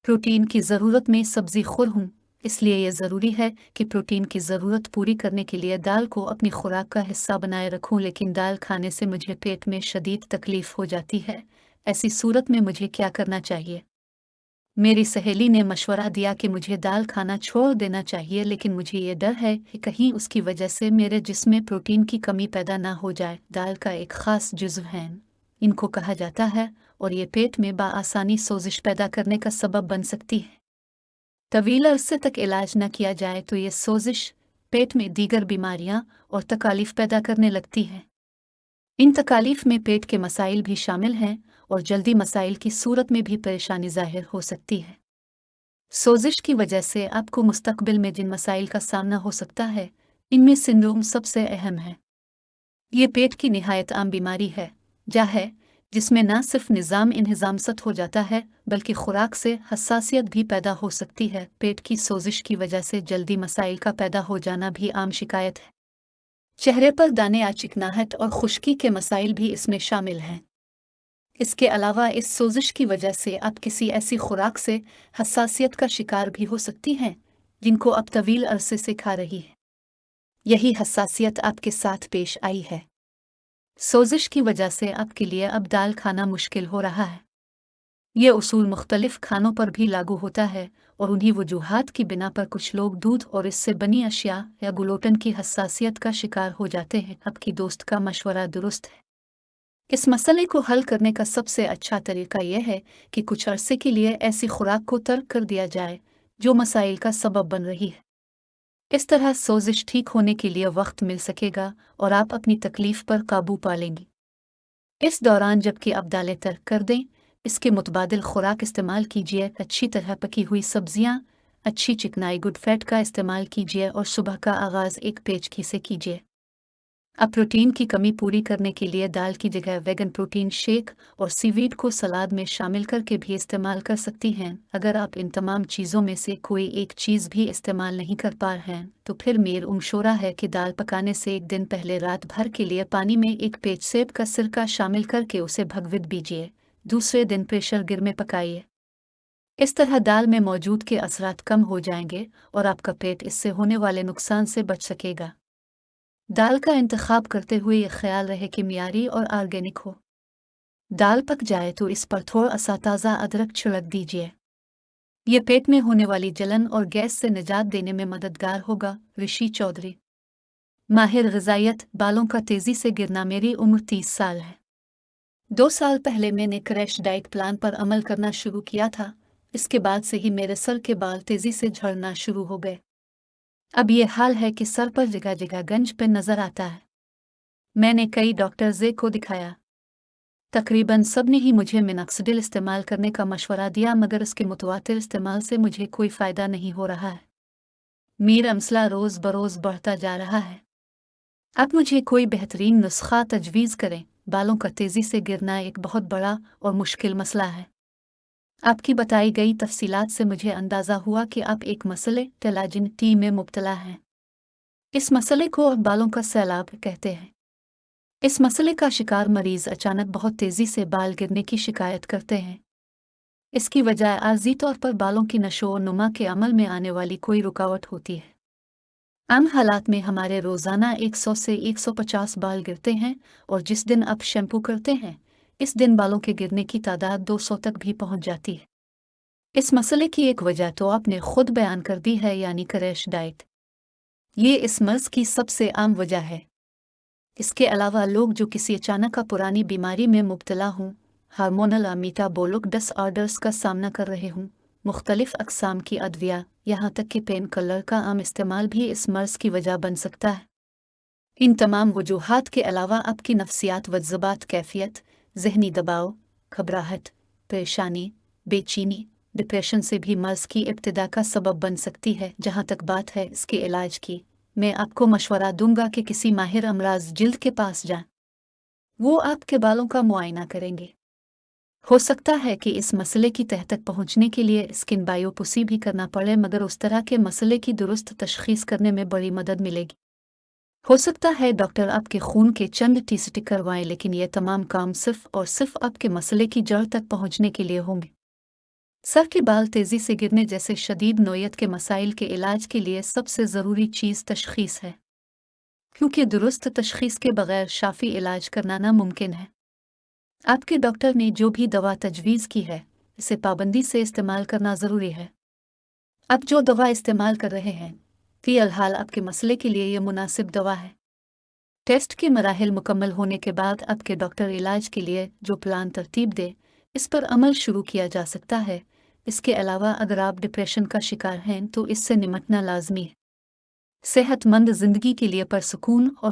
Protein की ज़रूरत में सब्ज़ी खोर हूँ, इसलिए ये ज़रूरी है कि प्रोटीन की ज़रूरत पूरी करने के लिए दाल को अपनी खुराक का हिस्सा बनाए रखूं, लेकिन दाल खाने से मुझे पेट में शदीद तकलीफ़ हो जाती है। ऐसी सूरत में मुझे क्या करना चाहिए? मेरी सहेली ने मशवरा दिया कि मुझे दाल खाना छोड़ देना चाहिए, लेकिन मुझे ये डर है कि कहीं उसकी वजह से मेरे जिस्म में प्रोटीन की कमी पैदा ना हो जाए। दाल का एक ख़ास जुज़्व है, इनको कहा जाता है, और ये पेट में बआसानी सोजिश पैदा करने का सबब बन सकती है। तवील अरसे तक इलाज न किया जाए तो ये सोजिश पेट में दीगर बीमारियां और तकालीफ पैदा करने लगती है। इन तकालीफ में पेट के मसाइल भी शामिल हैं और जल्दी मसाइल की सूरत में भी परेशानी ज़ाहिर हो सकती है। सोजिश की वजह से आपको मुस्तकबिल में जिन मसाइल का सामना हो सकता है, इनमें सिंड्रोम सबसे अहम है। ये पेट की निहायत आम बीमारी है, जिसमें न सिर्फ निज़ाम इन्हिज़ामसत हो जाता है बल्कि खुराक से हसासियत भी पैदा हो सकती है। पेट की सोजिश की वजह से जल्दी मसाइल का पैदा हो जाना भी आम शिकायत है। चेहरे पर दाने या चिकनाहट और खुश्की के मसाइल भी इसमें शामिल हैं। इसके अलावा इस सोजिश की वजह से आप किसी ऐसी खुराक से हसासियत का शिकार भी हो सकती हैं जिनको अब तवील अरसे से खा रही है। यही हसासियत आपके साथ पेश आई है। सोजिश की वजह से आपके लिए अब दाल खाना मुश्किल हो रहा है। ये उसूल मुख्तलिफ खानों पर भी लागू होता है और उन्हीं वजूहात की बिना पर कुछ लोग दूध और इससे बनी अशिया या ग्लूटेन की हसासियत का शिकार हो जाते हैं। आपकी दोस्त का मशवरा दुरुस्त है। इस मसले को हल करने का सबसे अच्छा तरीका यह है कि कुछ अरसे के लिए ऐसी खुराक को तर्क कर दिया जाए जो मसाइल का सबब बन रही है। इस तरह सोजिश ठीक होने के लिए वक्त मिल सकेगा और आप अपनी तकलीफ पर काबू पा लेंगी। इस दौरान जबकि आप दालें तर्क कर दें, इसके मुतबादिल खुराक इस्तेमाल कीजिए। अच्छी तरह पकी हुई सब्जियां, अच्छी चिकनाई गुड फैट का इस्तेमाल कीजिए और सुबह का आगाज़ एक पेचकी से कीजिए। अब प्रोटीन की कमी पूरी करने के लिए दाल की जगह वेगन प्रोटीन शेक और सीवीड को सलाद में शामिल करके भी इस्तेमाल कर सकती हैं। अगर आप इन तमाम चीज़ों में से कोई एक चीज़ भी इस्तेमाल नहीं कर पा रहे हैं तो फिर मेरा मशवरा है कि दाल पकाने से एक दिन पहले रात भर के लिए पानी में एक पेच सेब का सिरका शामिल करके उसे भगवित दीजिए। दूसरे दिन प्रेशर गिर में पकाइए। इस तरह दाल में मौजूद के असरात कम हो जाएंगे और आपका पेट इससे होने वाले नुकसान से बच सकेगा। दाल का इंतखाब करते हुए ये ख्याल रहे कि मियारी और ऑर्गेनिक हो। दाल पक जाए तो इस पर थोड़ा सा ताज़ा अदरक छिड़क दीजिए। ये पेट में होने वाली जलन और गैस से निजात देने में मददगार होगा। ऋषि चौधरी, माहिर ग़िज़ाइयत। बालों का तेज़ी से गिरना। मेरी उम्र 30 साल है। 2 साल पहले मैंने क्रैश डाइट प्लान पर अमल करना शुरू किया था। इसके बाद से ही मेरे सर के बाल तेज़ी से झड़ना शुरू हो गए। अब ये हाल है कि सर पर जगह जगह गंज पे नज़र आता है। मैंने कई डॉक्टर्स को दिखाया। तकरीबन सब ने ही मुझे मिनॉक्सिडिल इस्तेमाल करने का मशवरा दिया, मगर इसके मुतवातिर इस्तेमाल से मुझे कोई फ़ायदा नहीं हो रहा है। मेरा मसला रोज़ बरोज़ बढ़ता जा रहा है। आप मुझे कोई बेहतरीन नुस्खा तजवीज़ करें। बालों का तेज़ी से गिरना एक बहुत बड़ा और मुश्किल मसला है। आपकी बताई गई तफसीलात से मुझे अंदाज़ा हुआ कि आप एक मसले टेलाजिन टी में मुब्तला हैं। इस मसले को बालों का सैलाब कहते हैं। इस मसले का शिकार मरीज़ अचानक बहुत तेज़ी से बाल गिरने की शिकायत करते हैं। इसकी वजह आर्जी तौर पर बालों की नशो और नुमा के अमल में आने वाली कोई रुकावट होती है। आम हालात में हमारे रोज़ाना 100 से 150 बाल गिरते हैं और जिस दिन आप शैम्पू करते हैं, इस दिन बालों के गिरने की तादाद 200 तक भी पहुंच जाती है। इस मसले की एक वजह तो आपने खुद बयान कर दी है, यानी क्रैश डाइट। ये इस मर्ज़ की सबसे आम वजह है। इसके अलावा लोग जो किसी अचानक का पुरानी बीमारी में मुब्तला हों, हार्मोनल या मेटाबॉलिक डिसऑर्डर्स का सामना कर रहे हों, मुख्तलिफ अक़साम की अदविया, यहाँ तक कि पेन किलर का आम इस्तेमाल भी इस मर्ज़ की वजह बन सकता है। इन तमाम वजूहात के अलावा आपकी नफ्सियात व ज़बात कैफियत, ज़हनी दबाव, घबराहट, परेशानी, बेचैनी, डिप्रेशन से भी मर्ज़ की इब्तिदा का सबब बन सकती है। जहाँ तक बात है इसके इलाज की, मैं आपको मशवरा दूंगा कि किसी माहिर अमराज़ जिल्द के पास जाएं। वो आपके बालों का मुआयना करेंगे। हो सकता है कि इस मसले की तह तक पहुंचने के लिए स्किन बायोप्सी भी करना पड़े, मगर उस तरह के मसले की दुरुस्त तशख़ीस करने में बड़ी मदद मिलेगी। हो सकता है डॉक्टर आपके खून के चंद टेस्ट करवाएं, लेकिन ये तमाम काम सिर्फ और सिर्फ आपके मसले की जड़ तक पहुंचने के लिए होंगे। सर के बाल तेज़ी से गिरने जैसे शदीद नोयत के मसाइल के इलाज के लिए सबसे ज़रूरी चीज़ तशख़ीस है, क्योंकि दुरुस्त तशख़ीस के बगैर शाफ़ी इलाज करना नामुमकिन है। आपके डॉक्टर ने जो भी दवा तजवीज़ की है, इसे पाबंदी से इस्तेमाल करना ज़रूरी है। आप जो दवा इस्तेमाल कर रहे हैं, फ़िलहाल आपके मसले के लिए ये मुनासिब दवा है। टेस्ट के मराहिल मुकम्मल होने के बाद आपके डॉक्टर इलाज के लिए जो प्लान तरतीब दे, इस पर अमल शुरू किया जा सकता है। इसके अलावा अगर आप डिप्रेशन का शिकार हैं तो इससे निमटना लाजमी है। सेहतमंद ज़िंदगी के लिए पुरसुकून और